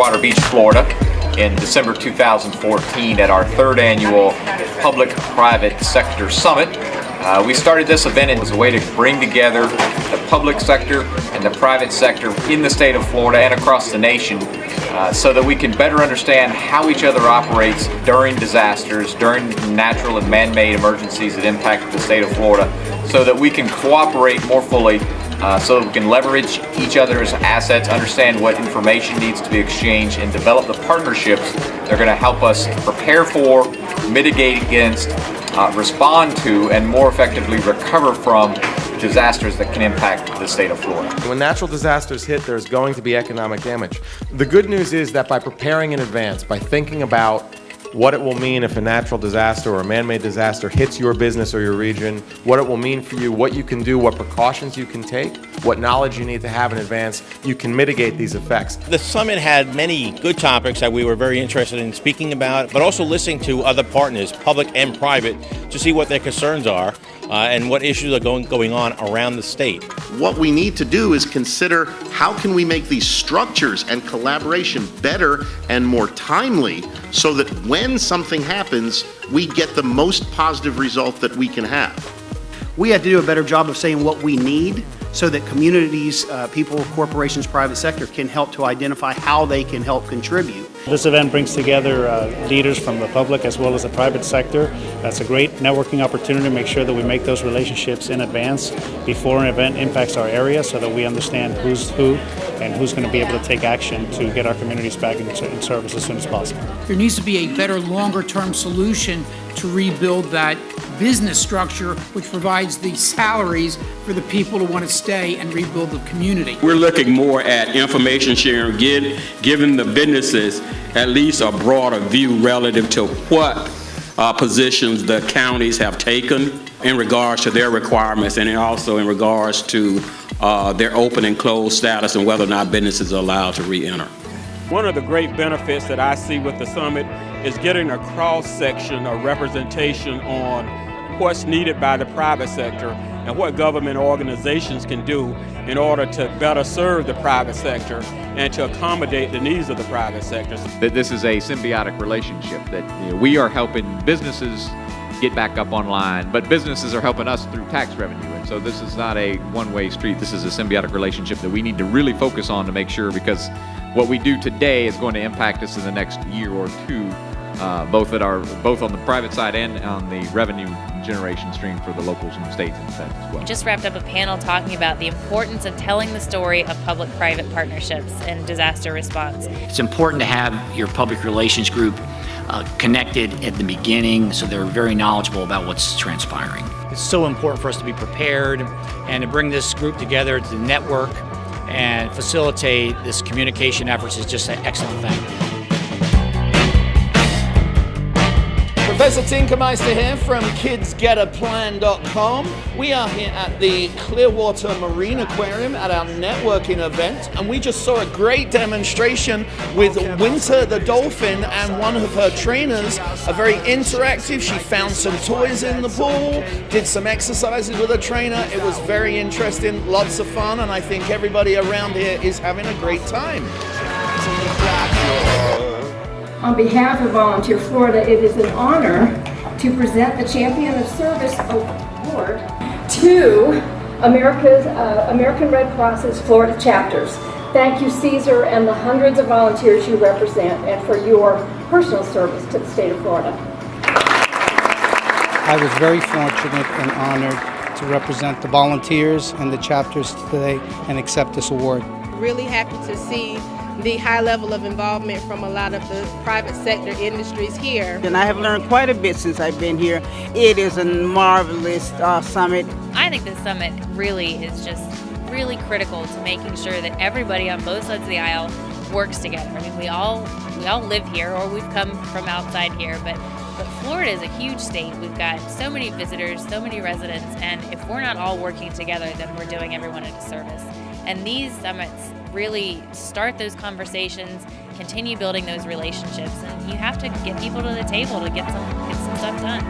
Clearwater Beach, Florida in December 2014 at our third annual Public-Private Sector Summit. We started this event as a way to bring together the public sector and the private sector in the state of Florida and across the nation so that we can better understand how each other operates during disasters, during natural and man-made emergencies that impact the state of Florida, so that we can cooperate more fully, so that we can leverage each other's assets, understand what information needs to be exchanged, and develop the partnerships that are going to help us prepare for, mitigate against, respond to, and more effectively recover from disasters that can impact the state of Florida. When natural disasters hit, there's going to be economic damage. The good news is that by preparing in advance, by thinking about what it will mean if a natural disaster or a man-made disaster hits your business or your region, what it will mean for you, what you can do, what precautions you can take, what knowledge you need to have in advance, you can mitigate these effects. The summit had many good topics that we were very interested in speaking about, but also listening to other partners, public and private, to see what their concerns are and what issues are going on around the state. What we need to do is consider how can we make these structures and collaboration better and more timely so that when something happens, we get the most positive result that we can have. We have to do a better job of saying what we need so that communities, people, corporations, private sector can help to identify how they can help contribute. This event brings together leaders from the public as well as the private sector. That's a great networking opportunity to make sure that we make those relationships in advance before an event impacts our area so that we understand who's who and who's going to be able to take action to get our communities back in service as soon as possible. There needs to be a better longer-term solution to rebuild that business structure which provides the salaries for the people who want to stay and rebuild the community. We're looking more at information sharing, giving the businesses at least a broader view relative to what positions the counties have taken in regards to their requirements and also in regards to their open and closed status and whether or not businesses are allowed to re-enter. One of the great benefits that I see with the summit is getting a cross-section of representation on what's needed by the private sector and what government organizations can do in order to better serve the private sector and to accommodate the needs of the private sector. That this is a symbiotic relationship, that we are helping businesses get back up online, but businesses are helping us through tax revenue. And so this is not a one-way street. This is a symbiotic relationship that we need to really focus on to make sure, because what we do today is going to impact us in the next year or two, both on the private side and on the revenue generation stream for the locals and the states and the feds as well. We just wrapped up a panel talking about the importance of telling the story of public-private partnerships in disaster response. It's important to have your public relations group connected at the beginning so they're very knowledgeable about what's transpiring. It's so important for us to be prepared and to bring this group together to network and facilitate this communication efforts is just an excellent thing. Professor Tinkermeister here from kidsgetaplan.com. We are here at the Clearwater Marine Aquarium at our networking event, and we just saw a great demonstration with Winter the dolphin and one of her trainers. A very interactive. She found some toys in the pool, did some exercises with a trainer. It was very interesting, lots of fun, and I think everybody around here is having a great time. On behalf of Volunteer Florida, it is an honor to present the Champion of Service Award to American Red Cross's Florida chapters. Thank you, Caesar, and the hundreds of volunteers you represent, and for your personal service to the state of Florida. I was very fortunate and honored to represent the volunteers and the chapters today and accept this award. Really happy to see the high level of involvement from a lot of the private sector industries here. And I have learned quite a bit since I've been here. It is a marvelous summit. I think this summit really is just really critical to making sure that everybody on both sides of the aisle works together. I mean, we all live here, or we've come from outside here, but Florida is a huge state. We've got so many visitors, so many residents, and if we're not all working together, then we're doing everyone a disservice. And these summits really start those conversations, continue building those relationships, and you have to get people to the table to get some stuff done.